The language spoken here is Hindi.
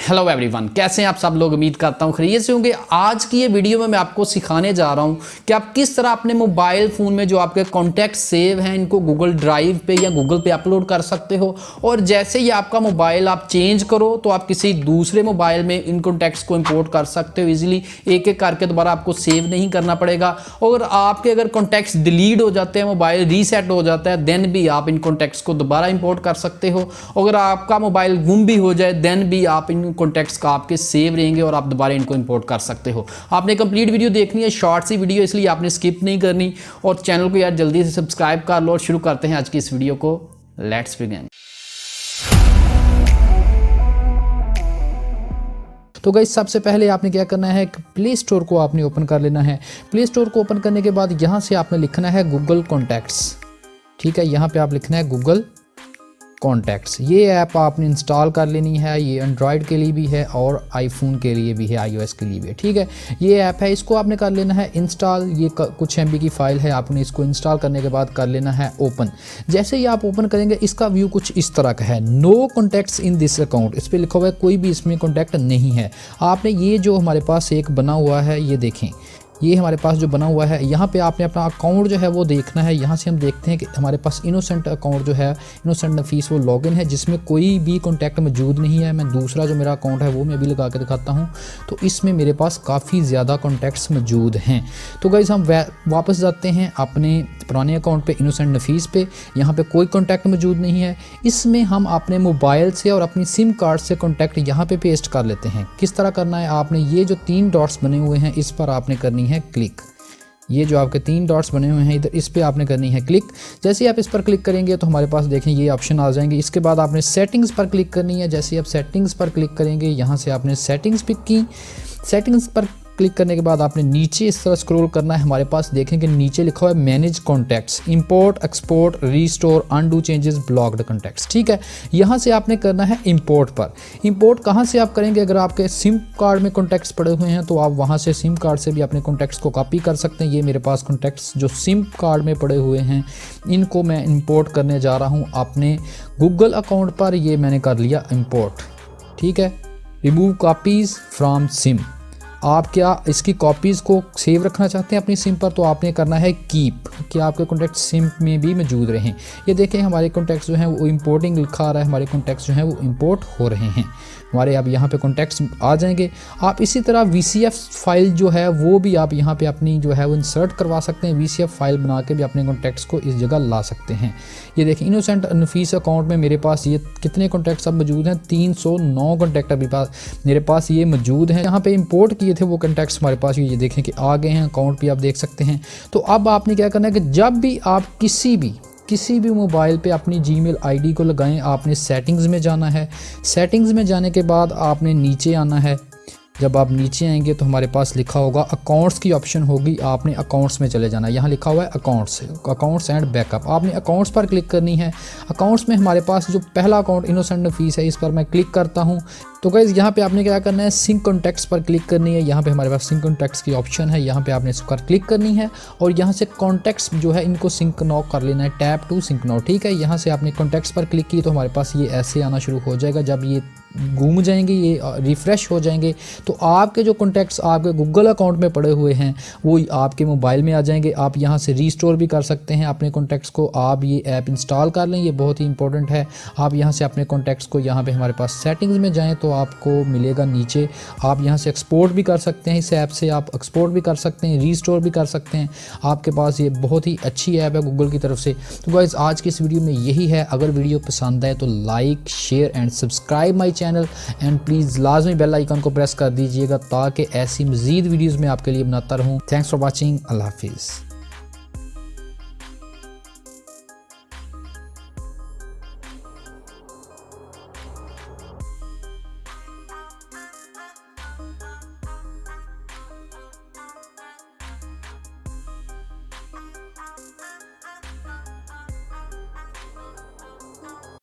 हेलो एवरीवन, कैसे हैं आप सब लोग। उम्मीद करता हूं खैरियत से होंगे। आज की ये वीडियो में मैं आपको सिखाने जा रहा हूं कि आप किस तरह अपने मोबाइल फ़ोन में जो आपके कॉन्टैक्ट सेव हैं इनको गूगल ड्राइव पे या गूगल पे अपलोड कर सकते हो। और जैसे ही आपका मोबाइल आप चेंज करो तो आप किसी दूसरे मोबाइल में इन कॉन्टैक्ट्स को इंपोर्ट कर सकते हो ईजिली। एक एक करके दोबारा आपको सेव नहीं करना पड़ेगा। और आपके अगर कॉन्टैक्ट्स डिलीट हो जाते हैं, मोबाइल रीसेट हो जाता है, देन भी आप इन कॉन्टैक्ट्स को दोबारा इंपोर्ट कर सकते हो। अगर आपका मोबाइल गुम भी हो जाए देन भी आप इन कॉन्टैक्ट्स का आपके सेव रहेंगे और आप दोबारा इनको इंपोर्ट कर सकते हो। आपने कंप्लीट वीडियो देखनी है, शॉर्ट सी वीडियो, इसलिए आपने स्किप नहीं करनी। और चैनल को यार जल्दी से सब्सक्राइब कर लो और शुरू करते हैं आज की इस वीडियो को। Let's begin. तो गाइस सबसे पहले आपने क्या करना है, प्ले स्टोर को आपने ओपन कर लेना है। प्ले स्टोर को ओपन करने के बाद यहाँ से आपने लिखना है गूगल कॉन्टैक्ट्स। ठीक है, यहाँ पे आप लिखना है गूगल कॉन्टैक्ट्स। ये ऐप आपने इंस्टॉल कर लेनी है। ये एंड्रॉयड के लिए भी है और आईफोन के लिए भी है, iOS के लिए भी है। ठीक है, ये ऐप है, इसको आपने कर लेना है इंस्टॉल। ये कुछ MB की फ़ाइल है, आपने इसको इंस्टॉल करने के बाद कर लेना है ओपन। जैसे ही आप ओपन करेंगे इसका व्यू कुछ इस तरह का है। No contacts in this account, इस पर लिखा हुआ है कोई भी इसमें कॉन्टैक्ट नहीं है। आपने ये जो हमारे पास एक बना हुआ है, ये देखें, ये हमारे पास जो बना हुआ है, यहाँ पे आपने अपना अकाउंट जो है वो देखना है। यहाँ से हम देखते हैं कि हमारे पास इनोसेंट अकाउंट जो है, इनोसेंट नफीस, वो लॉगिन है जिसमें कोई भी कॉन्टैक्ट मौजूद नहीं है। मैं दूसरा जो मेरा अकाउंट है वो मैं भी लगा के दिखाता हूँ, तो इसमें मेरे पास काफ़ी ज़्यादा कॉन्टैक्ट्स मौजूद हैं। तो गाइस हम वापस जाते हैं अपने पुराने अकाउंट पे, इनोसेंट नफीस पे। यहाँ पे कोई कॉन्टैक्ट मौजूद नहीं है। इसमें हम अपने मोबाइल से और अपनी सिम कार्ड से कॉन्टैक्ट यहाँ पे पेस्ट कर लेते हैं। किस तरह करना है, आपने ये जो 3 डॉट्स बने हुए हैं इस पर आपने करनी है क्लिक। ये जो आपके 3 डॉट्स बने हुए हैं इधर, इस पे आपने करनी है क्लिक। जैसे ही आप इस पर क्लिक करेंगे तो हमारे पास देखें ये ऑप्शन आ जाएंगे। इसके बाद आपने सेटिंग्स पर क्लिक करनी है। जैसे ही आप सेटिंग्स पर क्लिक करेंगे, यहाँ से आपने सेटिंग्स पिक की। सेटिंग्स पर क्लिक करने के बाद आपने नीचे इस तरह स्क्रॉल करना है। हमारे पास देखें कि नीचे लिखा हुआ है manage contacts, import, export, restore, undo changes, blocked contacts. ठीक है, यहाँ से आपने करना है इंपोर्ट पर। इंपोर्ट कहाँ से आप करेंगे, अगर आपके सिम कार्ड में कॉन्टैक्ट्स पड़े हुए हैं तो आप वहाँ से सिम कार्ड से भी अपने कॉन्टैक्ट्स को कॉपी कर सकते हैं। ये मेरे पास कॉन्टैक्ट्स जो सिम कार्ड में पड़े हुए हैं इनको मैं इंपोर्ट करने जा रहा हूँ अपने गूगल अकाउंट पर। ये मैंने कर लिया इंपोर्ट। ठीक है, रिमूव कॉपीज़ फ्रॉम सिम। आप क्या इसकी कॉपीज़ को सेव रखना चाहते हैं अपनी सिम पर, तो आपने करना है कीप, कि आपके कॉन्टैक्ट सिम में भी मौजूद रहें। ये देखें हमारे कॉन्टैक्ट्स जो हैं वो इंपोर्टिंग लिखा आ रहा है, हमारे कॉन्टैक्ट्स जो हैं वो इंपोर्ट हो रहे हैं हमारे। अब यहाँ पे कॉन्टैक्ट्स आ जाएंगे। आप इसी तरह VCF फाइल जो है वो भी आप यहाँ पे अपनी जो है वो इंसर्ट करवा सकते हैं। VCF फाइल बना के भी अपने कॉन्टैक्ट्स को इस जगह ला सकते हैं। ये देखें इनोसेंट नफीस अकाउंट में मेरे पास ये कितने कॉन्टैक्ट्स अब मौजूद हैं, 309 कॉन्टैक्ट अभी मेरे पास ये मौजूद हैं। यहाँ पे इंपोर्ट किए थे वो कॉन्टैक्ट्स हमारे पास ये देखें कि आ गए हैं, अकाउंट भी आप देख सकते हैं। तो अब आपने क्या करना है कि जब भी आप किसी भी मोबाइल पे अपनी Gmail ID को लगाएं, आपने सेटिंग्स में जाना है। सेटिंग्स में जाने के बाद आपने नीचे आना है। जब आप नीचे आएंगे तो हमारे पास लिखा होगा अकाउंट्स की ऑप्शन होगी, आपने अकाउंट्स में चले जाना है। यहाँ लिखा हुआ है अकाउंट्स एंड बैकअप, आपने अकाउंट्स पर क्लिक करनी है। अकाउंट्स में हमारे पास जो पहला अकाउंट इनोसेंट नफीस है इस पर मैं क्लिक करता हूँ। तो गाइस यहाँ पे आपने क्या करना है, सिंक कॉन्टैक्ट्स पर क्लिक करनी है। यहाँ पे हमारे पास सिंक कॉन्टैक्ट्स की ऑप्शन है, यहाँ पे आपने इस पर क्लिक करनी है और यहाँ से कॉन्टैक्ट्स जो है इनको सिंक नाउ कर लेना है, टैप टू सिंक नाउ। ठीक है, यहाँ से आपने कॉन्टैक्ट्स पर क्लिक की तो हमारे पास ये ऐसे आना शुरू हो जाएगा। जब ये घूम जाएंगे, ये रिफ़्रेश हो जाएंगे तो आपके जो कॉन्टैक्ट्स आपके गूगल अकाउंट में पड़े हुए हैं वो आपके मोबाइल में आ जाएंगे। आप यहाँ से रीस्टोर भी कर सकते हैं अपने कॉन्टैक्ट्स को। आप ये ऐप इंस्टॉल कर लें, ये बहुत ही इंपॉर्टेंट है। आप यहाँ से अपने कॉन्टैक्ट्स को यहाँ पे हमारे पास सेटिंग्स में जाएँ तो आपको मिलेगा नीचे। आप यहाँ से एक्सपोर्ट भी कर सकते हैं, इस ऐप से आप एक्सपोर्ट भी कर सकते हैं, रीस्टोर भी कर सकते हैं। आपके पास ये बहुत ही अच्छी ऐप है गूगल की तरफ से। तो गाइस आज की इस वीडियो में यही है। अगर वीडियो पसंद आए तो like, share and subscribe my channel and please लाजमी बेल आइकन को प्रेस कर दीजिएगा ताकि ऐसी मज़ीद वीडियोज़ में आपके लिए बनाता रहूँ। Thanks for watching. अल्लाह हाफिज़।